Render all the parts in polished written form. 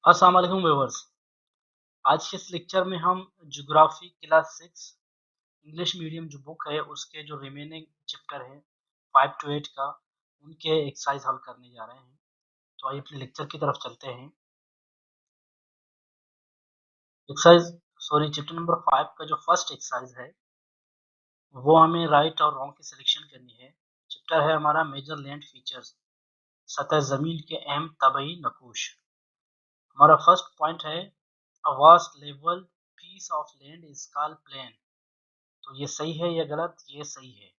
अस्सलाम वालेकुम व्यूअर्स। आज के इस लेक्चर में हम ज्योग्राफी क्लास 6 इंग्लिश मीडियम जो बुक है उसके जो रिमेनिंग चैप्टर है 5 to 8 का उनके एक्सरसाइज हल करने जा रहे हैं। तो आइए अपने लेक्चर की तरफ चलते हैं। चैप्टर नंबर 5 का जो फर्स्ट एक्सरसाइज है वो हमें राइट और रॉन्ग की सिलेक्शन करनी है। चैप्टर है हमारा मेजर लैंड फीचर्स, सतह जमीन के अहम तबाही नकूश। हमारा फर्स्ट पॉइंट है a vast level piece of land is called plain. तो ये सही है या गलत? ये सही है।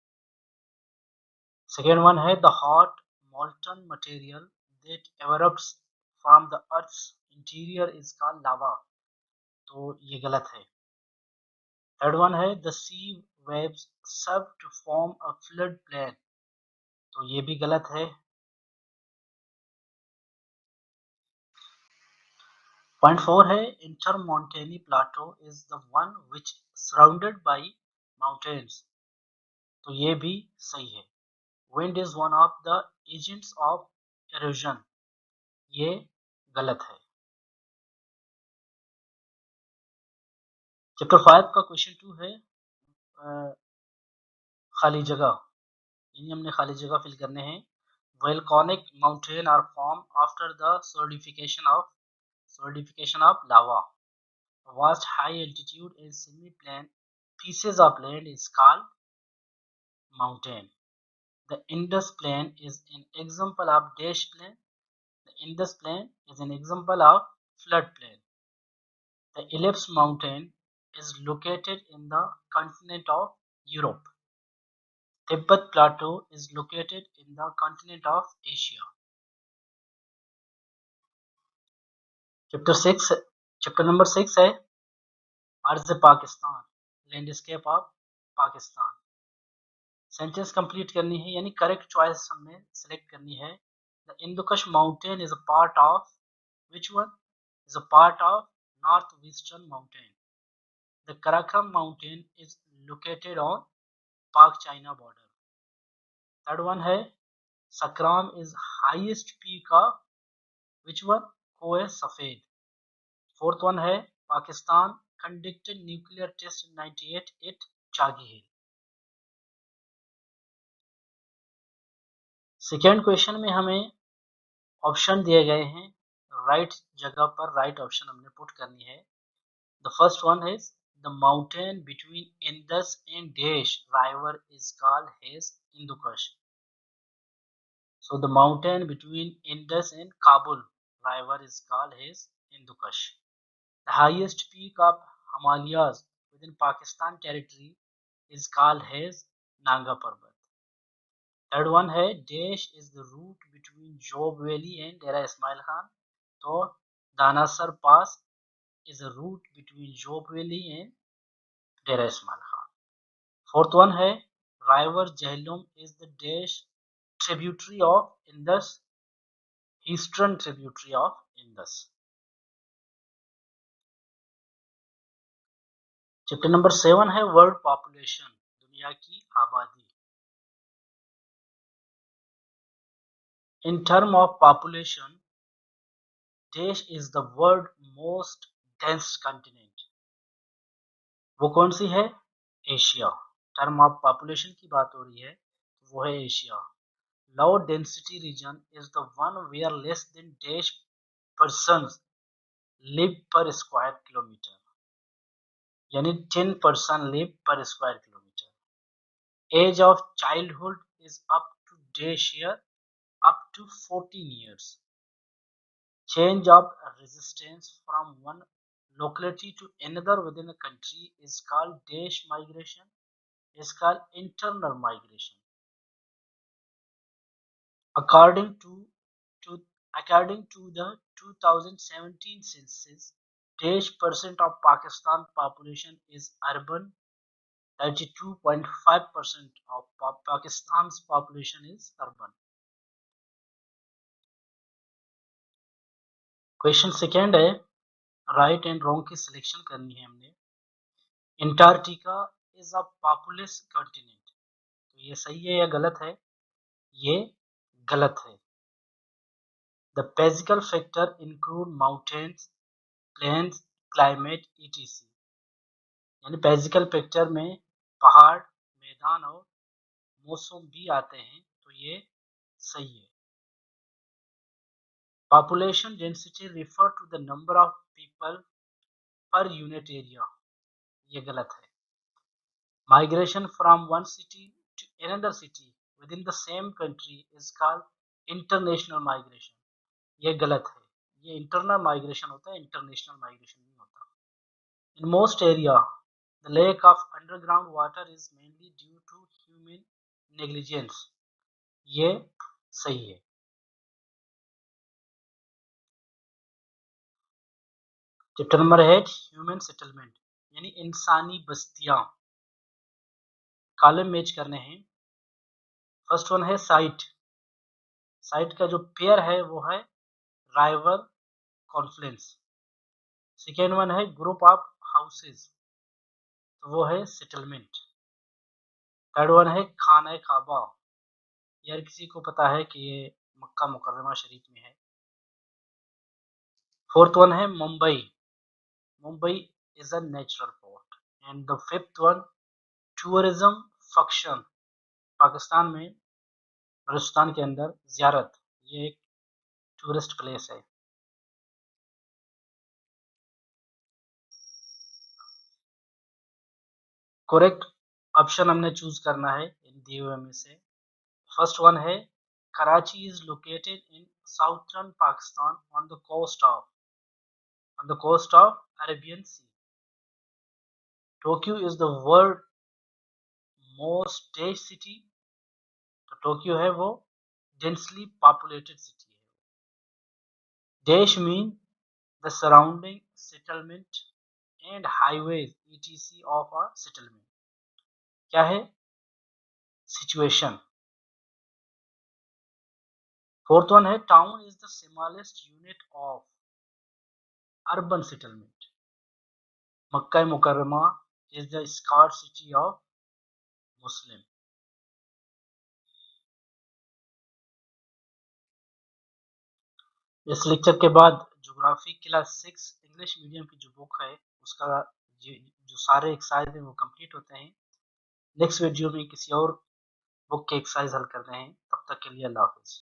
सेकेंड वन है the hot molten material that erupts from the earth's interior is called lava. तो ये गलत है। थर्ड वन है the sea waves serve to form a flood plain. तो ये भी गलत है। पॉइंट फोर है intermontane plateau is the one which surrounded bye mountains. तो ये भी सही है। Wind is one of the agents of erosion. ये गलत है। चैप्टर 5 का क्वेश्चन 2 है खाली जगह, यानी हमने खाली जगह फिल करने हैं। Volcanic mountain are form after the solidification of lava. Vast high altitude and semi-plane pieces of land is called mountain. The Indus plain is an example of dash plain. The Indus plain is an example of flood plain. The Ellipse mountain is located in the continent of Europe. Tibet Plateau is located in the continent of Asia. Chapter number 6 है अर्ज Pakistan, landscape of Pakistan. Sentence complete करनी है, यानी correct choice हमने select करनी है। The इंदुकश mountain is a part of which one? Is a part of north western mountain. The Karakoram mountain is located on पाक China border. Third one है सकराम is highest peak of which one? कोह सफेद। Fourth one है Pakistan conducted nuclear test इन 98 eight Chagai हिल। Second question में हमें option दिए गए हैं, right जगह पर राइट ऑप्शन हमने पुट करनी है। The first one is the mountain between Indus and dash राइवर is called hedge इंदुकश। So the mountain between Indus and Kabul river is called as Hindukush. The highest peak of Himalayas within Pakistan territory is called as Nanga Parbat. Third one है Dash is the route between Job Valley and Dera Ismail Khan. तो Danasar Pass is a route between Job Valley and Dera Ismail Khan. Fourth one है River Jhelum is the Dash tributary of Indus, eastern tributary of Indus. Chapter number 7 है world population, दुनिया की आबादी। In term of population देश is the world most dense continent. वो कौन सी है? Asia. Term of population की बात हो रही है तो वो है Asia. Low density region is the one where less than dash persons live per square kilometre, यानी 10 person live per square kilometre. Age of childhood is up to dash year, up to 14 years. Change of resistance from one locality to another within a country is called dash migration, is called internal migration. According to according to the 2017 census, dash percent of Pakistan population is urban. 32.5% of Pakistan's population is urban. Question second है right and wrong की selection करनी है हमने। Antarctica is a populace continent. तो ये सही है या गलत है? ये गलत है। The physical factor include mountains, plains, climate, etc. यानी physical factor में पहाड़, मैदान और मौसम भी आते हैं, तो ये सही है। Population density refer to the number of people per unit area, ये गलत है। Migration from one city to another city within the same country is called international migration, ये गलत है। ये internal migration होता है, international migration नहीं होता। In most area, the lack of underground water is mainly due to human negligence, ये सही है। चैप्टर नंबर 8 ह्यूमन सेटलमेंट यानी इंसानी बस्तियां। कॉलम मैच करने हैं। फर्स्ट वन है साइट। साइट का जो पेयर है वो है राइवल कॉन्फ्लुएंस। सेकेंड वन है ग्रुप ऑफ हाउसेस, तो वो है सेटलमेंट। थर्ड वन है खाना काबा, यार किसी को पता है कि ये मक्का मुकर्रमा शरीफ में है। फोर्थ वन है Mumbai, Mumbai is a natural port. And the fifth one tourism function, Pakistan में बलूचिस्तान के अंदर ज़ियारत, ये एक टूरिस्ट प्लेस है। करेक्ट ऑप्शन हमने चूज करना है इन दिए हुए में से। फर्स्ट वन है Karachi is located in southern Pakistan on the coast of Arabian sea. Tokyo is the world most dense city, तो टोक्यो है वो डेंसली पॉपुलेटेड सिटी है। देश mean the surrounding settlement and highways etc of a settlement, क्या है situation. Fourth one है town is the smallest unit of urban settlement. Makkah Mukarramah is the sacred city of Muslim. इस lecture के बाद geography class 6 English medium की जो book है उसका जो सारे एक्सरसाइज हैं वो कंप्लीट होते हैं। नेक्स्ट वीडियो में किसी और बुक के एक्सरसाइज हल करते हैं। तब तक के लिए अल्लाह हाफिज।